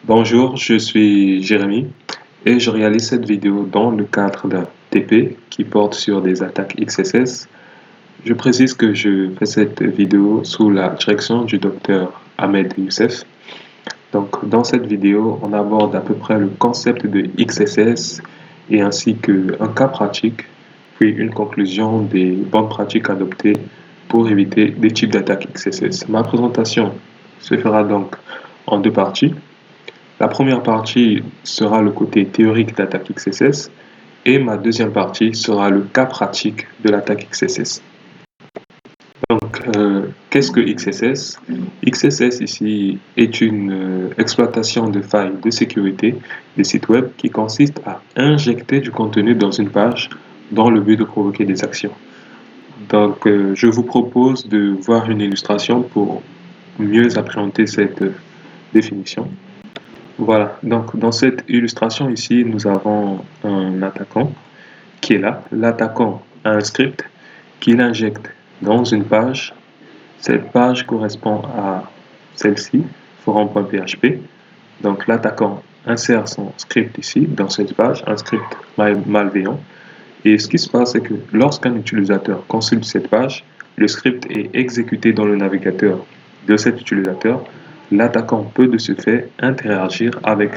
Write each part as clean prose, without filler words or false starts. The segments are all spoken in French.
Bonjour, je suis Jérémy et je réalise cette vidéo dans le cadre d'un TP qui porte sur des attaques XSS. Je précise que je fais cette vidéo sous la direction du docteur Ahmed Youssef. Donc, dans cette vidéo, on aborde à peu près le concept de XSS et ainsi qu'un cas pratique, puis une conclusion des bonnes pratiques adoptées pour éviter des types d'attaques XSS. Ma présentation se fera donc en deux parties. La première partie sera le côté théorique d'attaque XSS et ma deuxième partie sera le cas pratique de l'attaque XSS. Donc, qu'est-ce que XSS? XSS ici est une exploitation de failles de sécurité des sites web qui consiste à injecter du contenu dans une page dans le but de provoquer des actions. Donc, je vous propose de voir une illustration pour mieux appréhender cette définition. Voilà, donc dans cette illustration ici, nous avons un attaquant qui est là. L'attaquant a un script qu'il injecte dans une page. Cette page correspond à celle-ci, forum.php. Donc l'attaquant insère son script ici, dans cette page, un script malveillant. Et ce qui se passe, c'est que lorsqu'un utilisateur consulte cette page, le script est exécuté dans le navigateur de cet utilisateur. L'attaquant peut de ce fait interagir avec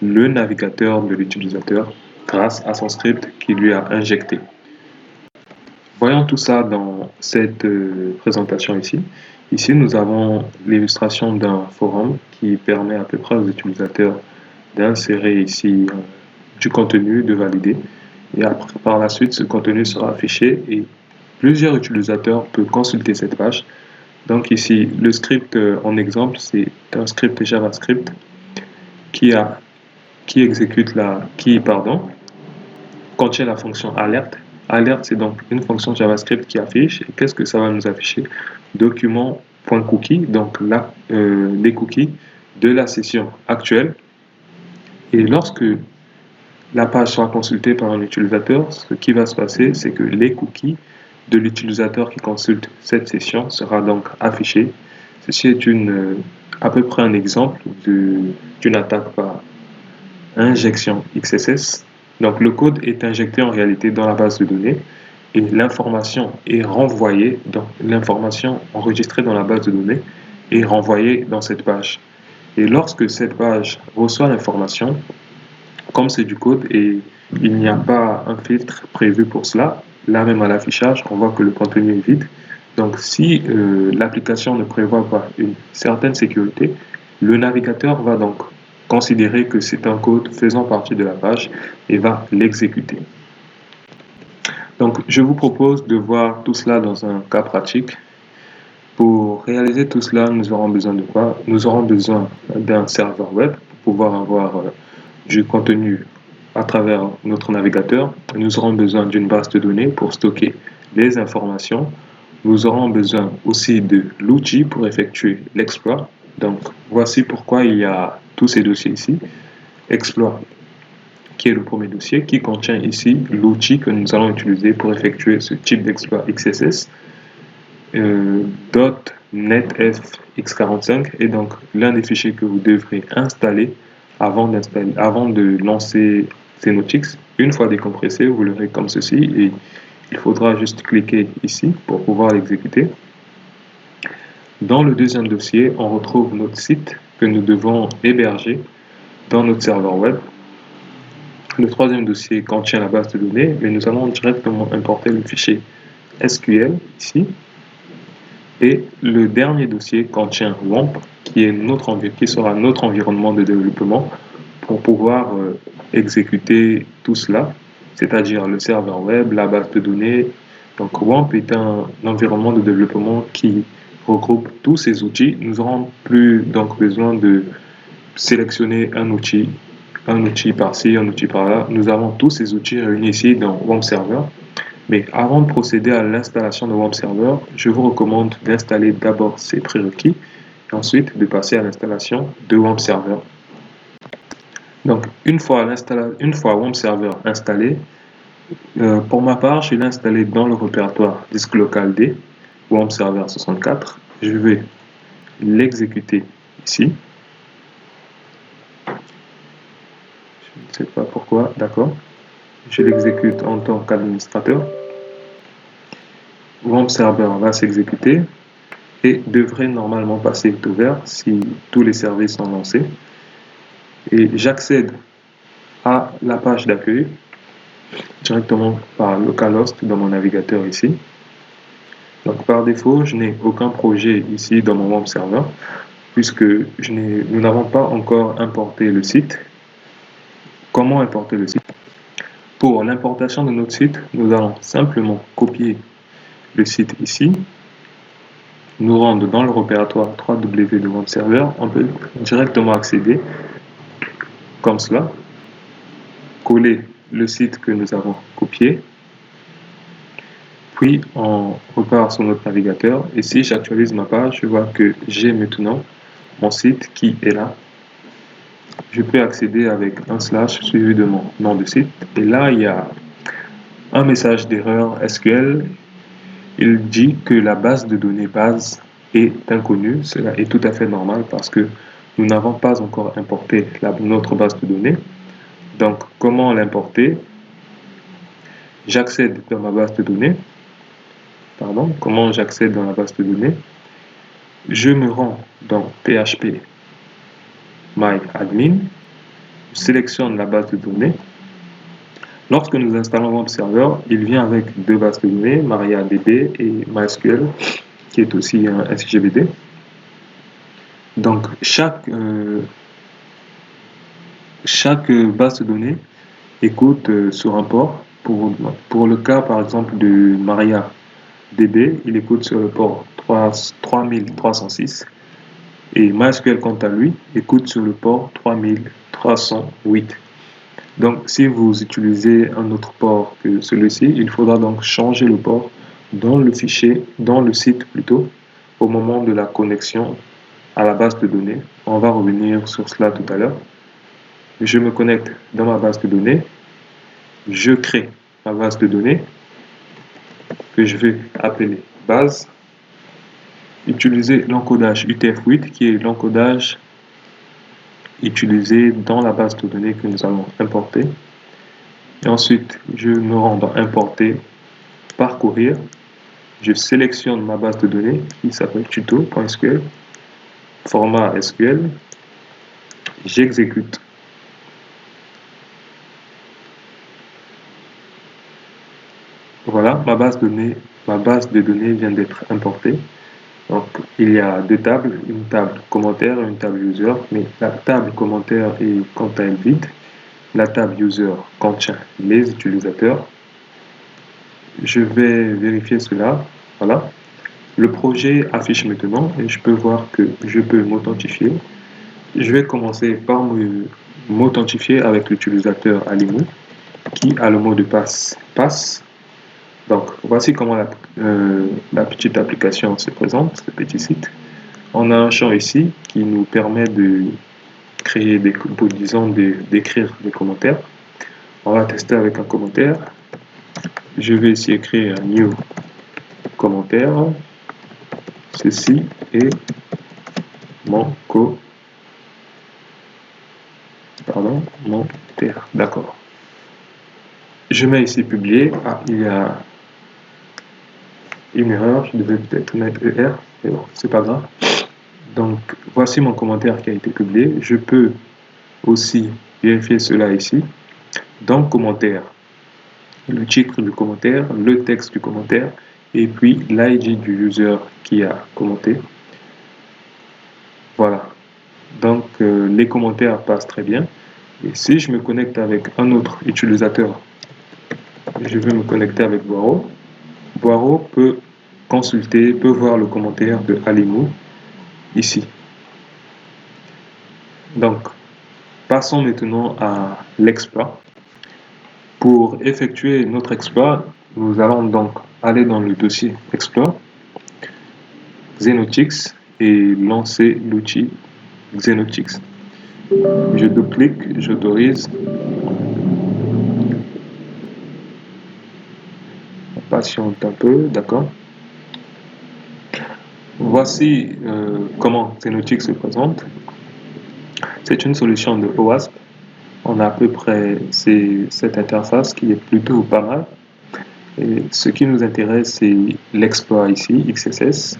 le navigateur de l'utilisateur grâce à son script qu'il lui a injecté. Voyons tout ça dans cette présentation ici. Ici, nous avons l'illustration d'un forum qui permet à peu près aux utilisateurs d'insérer ici du contenu, de valider. Et après, par la suite, ce contenu sera affiché et plusieurs utilisateurs peuvent consulter cette page. Donc ici, le script en exemple, c'est un script JavaScript qui contient la fonction alert. Alert, c'est donc une fonction JavaScript qui affiche. Et qu'est-ce que ça va nous afficher? Document.cookie, donc là, les cookies de la session actuelle. Et lorsque la page sera consultée par un utilisateur, ce qui va se passer, c'est que les cookies de l'utilisateur qui consulte cette session sera donc affiché. Ceci est à peu près un exemple d'une attaque par injection XSS. Donc le code est injecté en réalité dans la base de données et l'information est renvoyée, donc l'information enregistrée dans la base de données est renvoyée dans cette page. Et lorsque cette page reçoit l'information, comme c'est du code et il n'y a pas un filtre prévu pour cela, là même à l'affichage, on voit que le contenu est vide. Donc si l'application ne prévoit pas une certaine sécurité, le navigateur va donc considérer que c'est un code faisant partie de la page et va l'exécuter. Donc je vous propose de voir tout cela dans un cas pratique. Pour réaliser tout cela, nous aurons besoin de quoi? Nous aurons besoin d'un serveur web pour pouvoir avoir du contenu à travers notre navigateur. Nous aurons besoin d'une base de données pour stocker les informations. Nous aurons besoin aussi de l'outil pour effectuer l'exploit. Donc, voici pourquoi il y a tous ces dossiers ici. Exploit, qui est le premier dossier, qui contient ici l'outil que nous allons utiliser pour effectuer ce type d'exploit XSS. .NetFX45 est donc l'un des fichiers que vous devrez installer avant de lancer Xenotix. Une fois décompressé, vous l'aurez comme ceci et il faudra juste cliquer ici pour pouvoir l'exécuter. Dans le deuxième dossier, on retrouve notre site que nous devons héberger dans notre serveur web. Le troisième dossier contient la base de données, mais nous allons directement importer le fichier SQL ici. Et le dernier dossier contient WAMP, qui sera notre environnement de développement pour pouvoir exécuter tout cela, c'est-à-dire le serveur web, la base de données. Donc WAMP est un environnement de développement qui regroupe tous ces outils. Nous n'aurons plus donc besoin de sélectionner un outil par-ci, un outil par-là. Nous avons tous ces outils réunis ici dans WAMP Server. Mais avant de procéder à l'installation de WAMP Server, je vous recommande d'installer d'abord ces prérequis et ensuite de passer à l'installation de WAMP Server. Donc, une fois WAMP Server installé, pour ma part, je l'ai installé dans le répertoire disque local D, WAMP Server 64. Je vais l'exécuter ici. sais pas pourquoi, d'accord. Je l'exécute en tant qu'administrateur. WAMP Server va s'exécuter et devrait normalement passer tout vert si tous les services sont lancés. Et j'accède à la page d'accueil directement par localhost dans mon navigateur ici. Donc par défaut, je n'ai aucun projet ici dans mon WAMP Server puisque nous n'avons pas encore importé le site. Comment importer le site? Pour l'importation de notre site, nous allons simplement copier le site ici, nous rendre dans le répertoire www de WAMP Server, on peut directement accéder comme cela, coller le site que nous avons copié, puis on repart sur notre navigateur et si j'actualise ma page, je vois que j'ai maintenant mon site qui est là. Je peux accéder avec un slash suivi de mon nom de site et là il y a un message d'erreur SQL. Il dit que la base de données base est inconnue. Cela est tout à fait normal parce que nous n'avons pas encore importé notre base de données. Donc comment l'importer? J'accède dans ma base de données. Pardon, comment j'accède dans la base de données? Je me rends dans PHP MyAdmin, je sélectionne la base de données. Lorsque nous installons WAMP Server, il vient avec deux bases de données, MariaDB et MySQL, qui est aussi un SGBD. Donc chaque base de données écoute sur un port. Pour le cas par exemple de MariaDB, il écoute sur le port 3306 et MySQL quant à lui écoute sur le port 3308. Donc si vous utilisez un autre port que celui-ci, il faudra donc changer le port dans le fichier, dans le site plutôt, au moment de la connexion à la base de données. On va revenir sur cela tout à l'heure. Je me connecte dans ma base de données, je crée ma base de données que je vais appeler base, utiliser l'encodage UTF-8 qui est l'encodage utilisé dans la base de données que nous allons importer. Et ensuite, je me rends dans importer, parcourir, je sélectionne ma base de données qui s'appelle tuto.sql, format SQL, j'exécute. Voilà, ma base de données vient d'être importée. Donc, il y a deux tables, une table commentaire et une table user, mais la table commentaire est quant à elle vide. La table user contient les utilisateurs. Je vais vérifier cela. Voilà. Le projet affiche maintenant et je peux voir que je peux m'authentifier. Je vais commencer par m'authentifier avec l'utilisateur Alimou qui a le mot de passe passe. Donc, voici comment la petite application se présente, ce petit site. On a un champ ici qui nous permet de créer d'écrire des commentaires. On va tester avec un commentaire. Je vais ici écrire un new commentaire. Ceci est mon commentaire. D'accord. Je mets ici publier. Ah, il y a une erreur, je devais peut-être mettre ER, mais bon, c'est pas grave. Donc, voici mon commentaire qui a été publié. Je peux aussi vérifier cela ici. Dans le commentaire, le titre du commentaire, le texte du commentaire, et puis l'ID du user qui a commenté. Voilà. Donc, les commentaires passent très bien. Et si je me connecte avec un autre utilisateur, je vais me connecter avec Boiro. Boiro peut consulter, peut voir le commentaire de Alimou ici. Donc, passons maintenant à l'exploit. Pour effectuer notre exploit, nous allons donc aller dans le dossier exploit, Xenotix, et lancer l'outil Xenotix. Je double-clique, j'autorise. On patiente un peu, d'accord. Voici comment Xenotix se présente. C'est une solution de OWASP. on a à peu près cette interface qui est plutôt pas mal. Et ce qui nous intéresse, c'est l'exploit ici, XSS.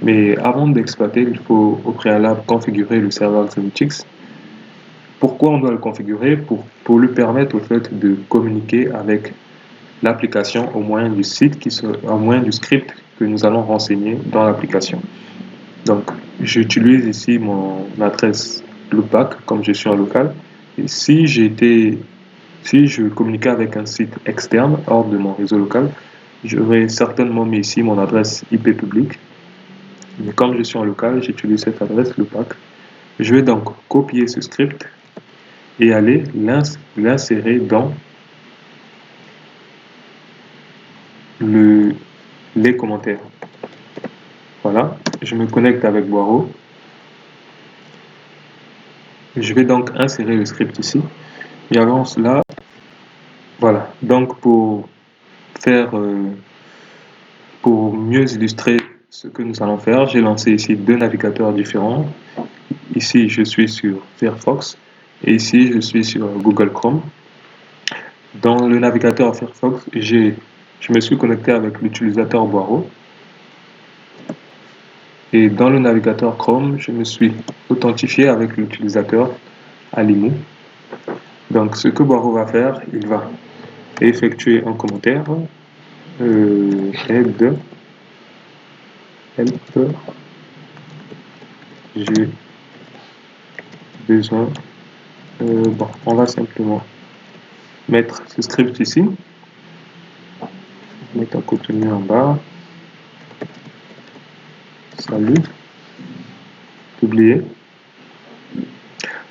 Mais avant d'exploiter, il faut au préalable configurer le serveur XenixX. Pourquoi on doit le configurer? Pour lui permettre au fait de communiquer avec l'application au moyen du au moyen du script que nous allons renseigner dans l'application. Donc, j'utilise ici mon adresse loopback comme je suis en local. Et si je communiquais avec un site externe hors de mon réseau local, j'aurais certainement mis ici mon adresse IP publique. Mais comme je suis en local, j'utilise cette adresse loopback. Je vais donc copier ce script et aller l'insérer dans les commentaires. Voilà, je me connecte avec Boiro. Je vais donc insérer le script ici. Et avant cela, voilà. Donc pour mieux illustrer ce que nous allons faire, j'ai lancé ici deux navigateurs différents. Ici, je suis sur Firefox et ici, je suis sur Google Chrome. Dans le navigateur Firefox, je me suis connecté avec l'utilisateur Boiro. Et dans le navigateur Chrome, je me suis authentifié avec l'utilisateur Alimou. Donc, ce que Boiro va faire, il va effectuer un commentaire. Help, j'ai besoin. Bon, on va simplement mettre ce script ici, mettre un contenu en bas. Salut, publier.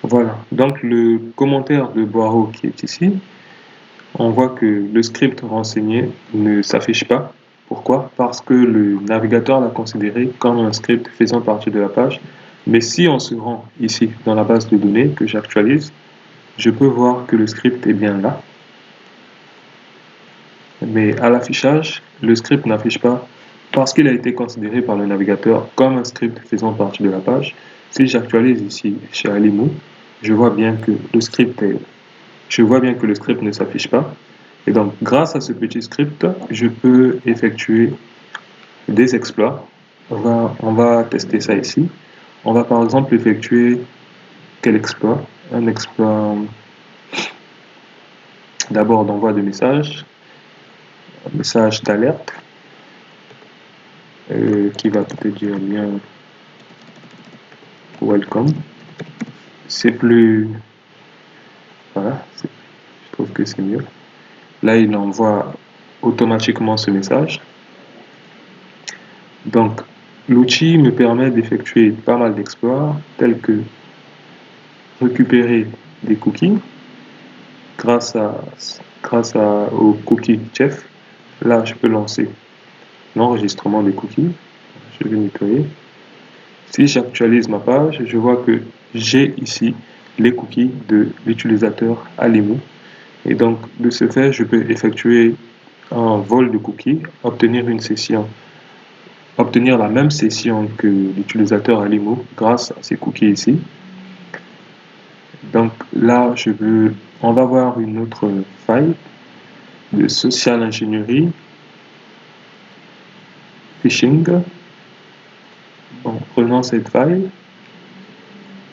Voilà, donc le commentaire de Boiro qui est ici, on voit que le script renseigné ne s'affiche pas. Pourquoi? Parce que le navigateur l'a considéré comme un script faisant partie de la page. Mais si on se rend ici dans la base de données que j'actualise, je peux voir que le script est bien là. Mais à l'affichage, le script n'affiche pas parce qu'il a été considéré par le navigateur comme un script faisant partie de la page. Si j'actualise ici chez Alimou, je vois bien que le script ne s'affiche pas. Et donc, grâce à ce petit script, je peux effectuer des exploits. On va tester ça ici. On va par exemple effectuer quel exploit? Un exploit d'abord d'envoi de message, un message d'alerte qui va peut-être dire bien welcome. C'est plus... Voilà, je trouve que c'est mieux. Là, il envoie automatiquement ce message. Donc, l'outil me permet d'effectuer pas mal d'exploits, tels que récupérer des cookies grâce au cookie chef. Là, je peux lancer l'enregistrement des cookies. Je vais nettoyer. Si j'actualise ma page, je vois que j'ai ici les cookies de l'utilisateur Alimou. Et donc, de ce fait, je peux effectuer un vol de cookies, obtenir la même session que l'utilisateur Alimou grâce à ces cookies ici. Donc là, on va voir une autre faille de social ingénierie, phishing. Bon, prenons cette faille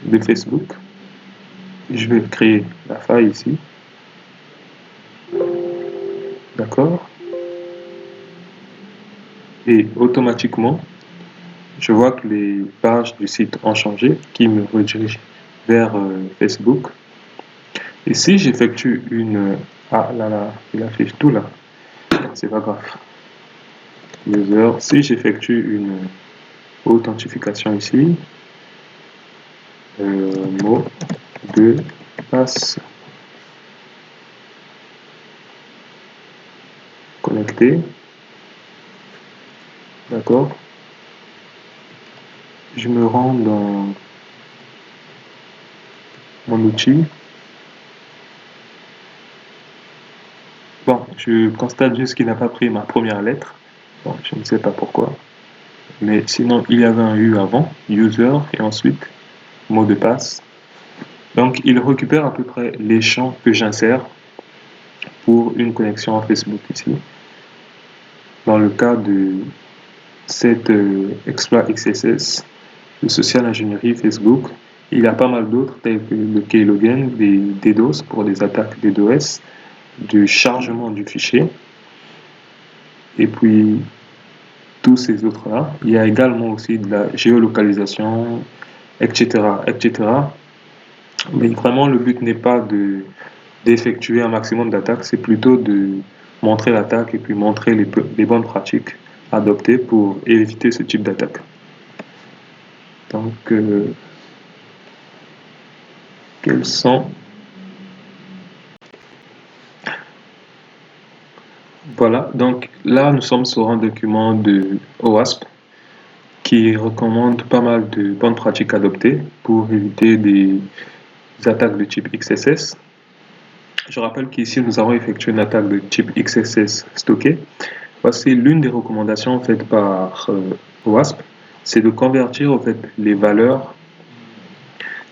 de Facebook. Je vais créer la faille ici. D'accord. Et automatiquement, je vois que les pages du site ont changé, qui me redirige vers Facebook. Et si j'effectue une... Ah là là, il affiche tout là. C'est pas grave. User, si j'effectue une authentification ici, mot de passe connecté, d'accord, je me rends dans mon outil. Bon, je constate juste qu'il n'a pas pris ma première lettre. Bon, je ne sais pas pourquoi, mais sinon il y avait un U avant, user, et ensuite mot de passe. Donc, il récupère à peu près les champs que j'insère pour une connexion à Facebook ici. Dans le cas de cet exploit XSS de social ingénierie Facebook, il y a pas mal d'autres tels que le keyloggen, des DDoS pour des attaques DDoS, du chargement du fichier, et puis tous ces autres-là. Il y a également aussi de la géolocalisation, etc., etc. Mais vraiment, le but n'est pas d'effectuer un maximum d'attaques, c'est plutôt de montrer l'attaque et puis montrer les bonnes pratiques adoptées pour éviter ce type d'attaque. Donc, quels sont... Voilà, donc là, nous sommes sur un document de OWASP qui recommande pas mal de bonnes pratiques adoptées pour éviter des attaques de type XSS. Je rappelle qu'ici, nous avons effectué une attaque de type XSS stocké. Voici l'une des recommandations faites par OWASP, c'est de convertir en fait les valeurs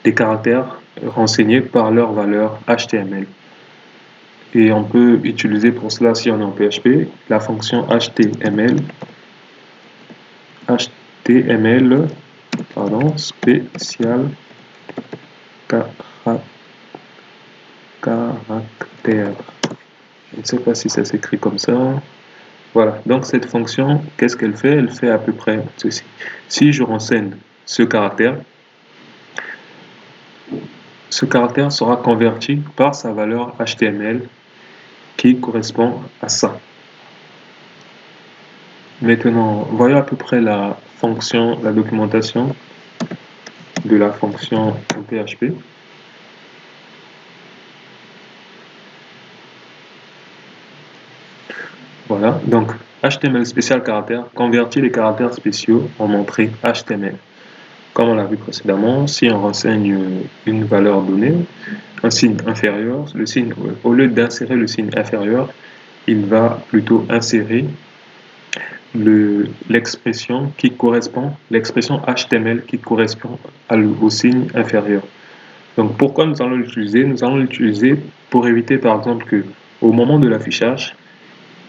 des caractères renseignés par leur valeur HTML. Et on peut utiliser pour cela, si on est en PHP, la fonction HTML spécial caractère. Je ne sais pas si ça s'écrit comme ça. Voilà, donc cette fonction, qu'est-ce qu'elle fait? Elle fait à peu près ceci. Si je renseigne ce caractère sera converti par sa valeur HTML qui correspond à ça. Maintenant, voyons à peu près la fonction, la documentation de la fonction en PHP. Voilà, donc HTML spécial caractère convertit les caractères spéciaux en entrée HTML. Comme on l'a vu précédemment, si on renseigne une valeur donnée, un signe inférieur, le signe, au lieu d'insérer le signe inférieur, il va plutôt insérer l'expression qui correspond, l'expression HTML qui correspond au signe inférieur. Donc pourquoi nous allons l'utiliser? Nous allons l'utiliser pour éviter par exemple que au moment de l'affichage,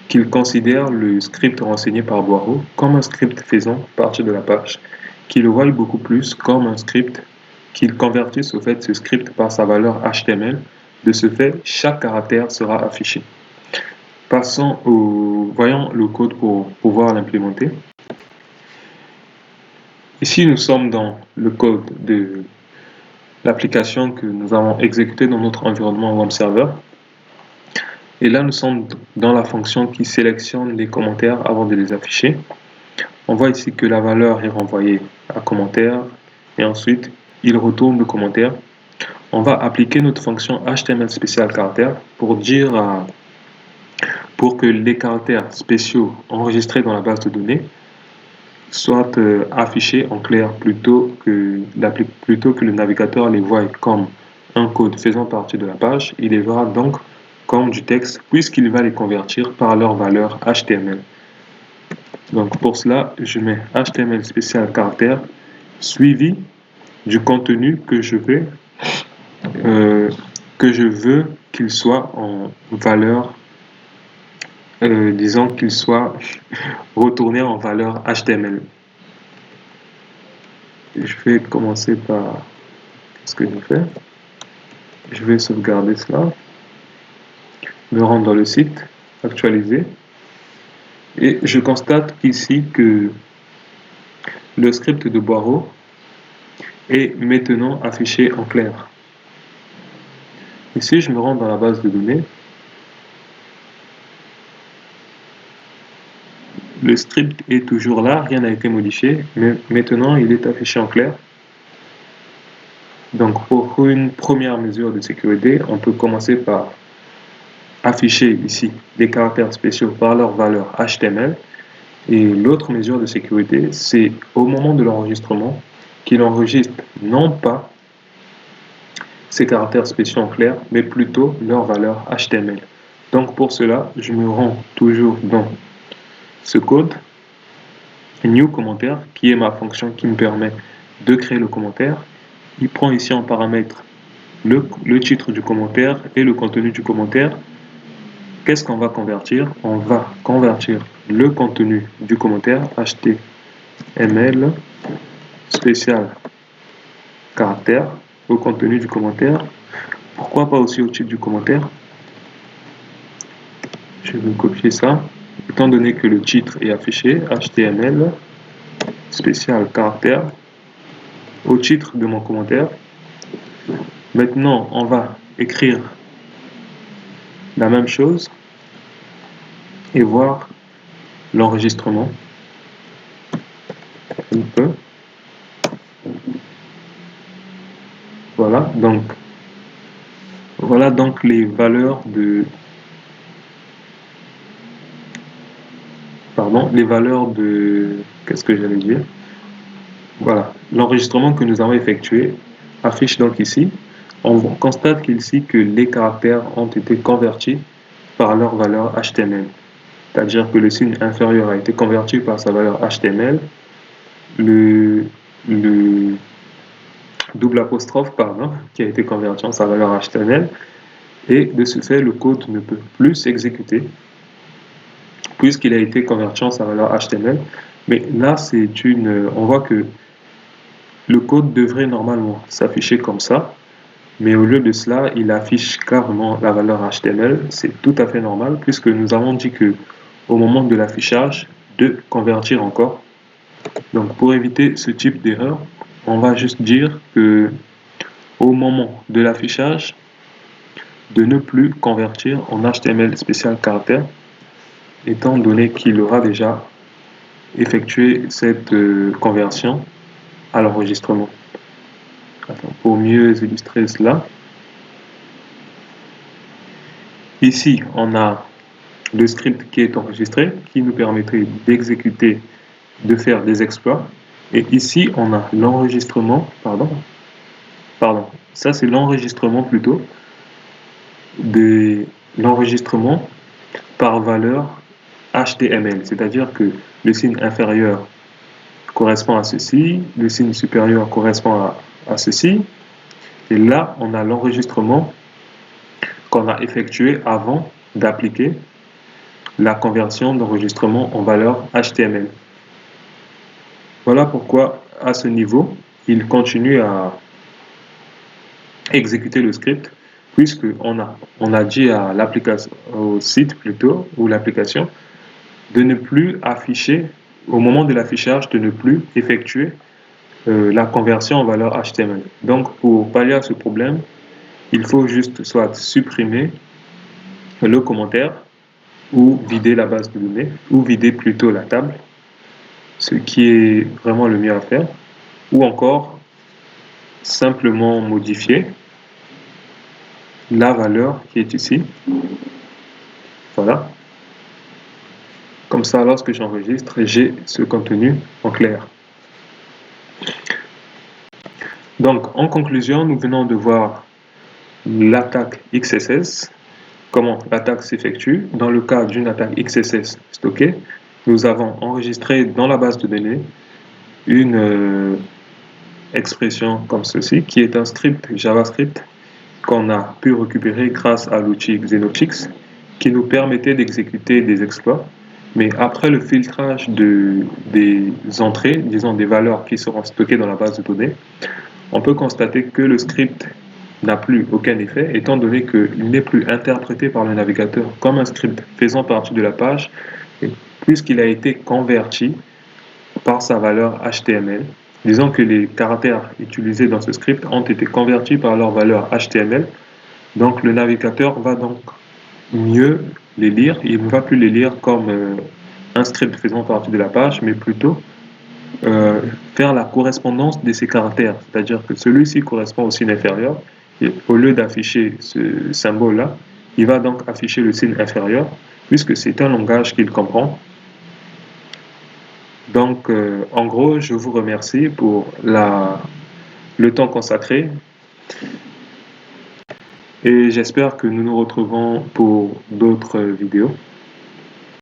qu'il considère le script renseigné par Boireau comme un script faisant partie de la page, qu'il le voie beaucoup plus comme un script, qu'il convertisse au fait ce script par sa valeur HTML. De ce fait, chaque caractère sera affiché. Voyons le code pour pouvoir l'implémenter. Ici, nous sommes dans le code de l'application que nous avons exécutée dans notre environnement web server. Et là, nous sommes dans la fonction qui sélectionne les commentaires avant de les afficher. On voit ici que la valeur est renvoyée à commentaire et ensuite, il retourne le commentaire. On va appliquer notre fonction HTML spécial caractère pour que les caractères spéciaux enregistrés dans la base de données soient affichés en clair plutôt que le navigateur les voie comme un code faisant partie de la page. Il les verra donc comme du texte puisqu'il va les convertir par leur valeur HTML. Donc pour cela, je mets HTML spécial caractère suivi du contenu que je veux qu'il soit en valeur, disons qu'il soit retourné en valeur HTML. Je vais commencer par ce que je fais. Je vais sauvegarder cela, me rendre dans le site, actualiser, et je constate ici que le script de Boireau est maintenant affiché en clair. Ici, je me rends dans la base de données. Le script est toujours là, rien n'a été modifié, mais maintenant il est affiché en clair. Donc pour une première mesure de sécurité, on peut commencer par afficher ici les caractères spéciaux par leur valeur HTML. Et l'autre mesure de sécurité, c'est au moment de l'enregistrement, qu'il enregistre non pas ces caractères spéciaux en clair, mais plutôt leur valeur HTML. Donc pour cela, je me rends toujours dans ce code, new commentaire, qui est ma fonction qui me permet de créer le commentaire. Il prend ici en paramètre le titre du commentaire et le contenu du commentaire. Qu'est-ce qu'on va convertir? On va convertir le contenu du commentaire HTML spécial caractère au contenu du commentaire. Pourquoi pas aussi au titre du commentaire? Je vais copier ça. Étant donné que le titre est affiché, HTML spécial caractère au titre de mon commentaire. Maintenant, on va écrire la même chose et voir l'enregistrement. Un peu. Voilà donc les valeurs de qu'est-ce que j'allais dire? Voilà, l'enregistrement que nous avons effectué affiche donc ici. On constate qu'ici que les caractères ont été convertis par leur valeur HTML. C'est-à-dire que le signe inférieur a été converti par sa valeur HTML, le double apostrophe, qui a été converti en sa valeur HTML, et de ce fait, le code ne peut plus s'exécuter puisqu'il a été converti en sa valeur HTML. Mais là, on voit que le code devrait normalement s'afficher comme ça, mais au lieu de cela, il affiche carrément la valeur HTML. C'est tout à fait normal puisque nous avons dit que au moment de l'affichage, de convertir encore. Donc pour éviter ce type d'erreur, on va juste dire que au moment de l'affichage, de ne plus convertir en HTML spécial caractère, étant donné qu'il aura déjà effectué cette conversion à l'enregistrement. Pour mieux illustrer cela, ici on a le script qui est enregistré, qui nous permettrait d'exécuter, de faire des exploits. Et ici on a l'enregistrement, ça c'est l'enregistrement plutôt, de l'enregistrement par valeur HTML, c'est-à-dire que le signe inférieur correspond à ceci, le signe supérieur correspond à ceci, et là on a l'enregistrement qu'on a effectué avant d'appliquer la conversion d'enregistrement en valeur HTML. Voilà pourquoi à ce niveau, il continue à exécuter le script puisque on a dit à l'application, au site plutôt, ou l'application, de ne plus afficher, au moment de l'affichage, de ne plus effectuer la conversion en valeur HTML. Donc, pour pallier à ce problème, il faut juste soit supprimer le commentaire ou vider la base de données, ou vider plutôt la table, ce qui est vraiment le mieux à faire, ou encore simplement modifier la valeur qui est ici. Voilà. Comme ça, lorsque j'enregistre, j'ai ce contenu en clair. Donc, en conclusion, nous venons de voir l'attaque XSS, comment l'attaque s'effectue. Dans le cas d'une attaque XSS stockée, nous avons enregistré dans la base de données une expression comme ceci, qui est un script JavaScript qu'on a pu récupérer grâce à l'outil Xenotix, qui nous permettait d'exécuter des exploits. Mais après le filtrage des entrées, disons des valeurs qui seront stockées dans la base de données, on peut constater que le script n'a plus aucun effet, étant donné qu'il n'est plus interprété par le navigateur comme un script faisant partie de la page, puisqu'il a été converti par sa valeur HTML. Disons que les caractères utilisés dans ce script ont été convertis par leur valeur HTML, donc le navigateur va donc mieux les lire. Il ne va plus les lire comme un script faisant partie de la page, mais plutôt faire la correspondance de ces caractères, c'est-à-dire que celui-ci correspond au signe inférieur, et au lieu d'afficher ce symbole-là, il va donc afficher le signe inférieur, puisque c'est un langage qu'il comprend. Donc, en gros, je vous remercie pour le temps consacré et j'espère que nous nous retrouvons pour d'autres vidéos.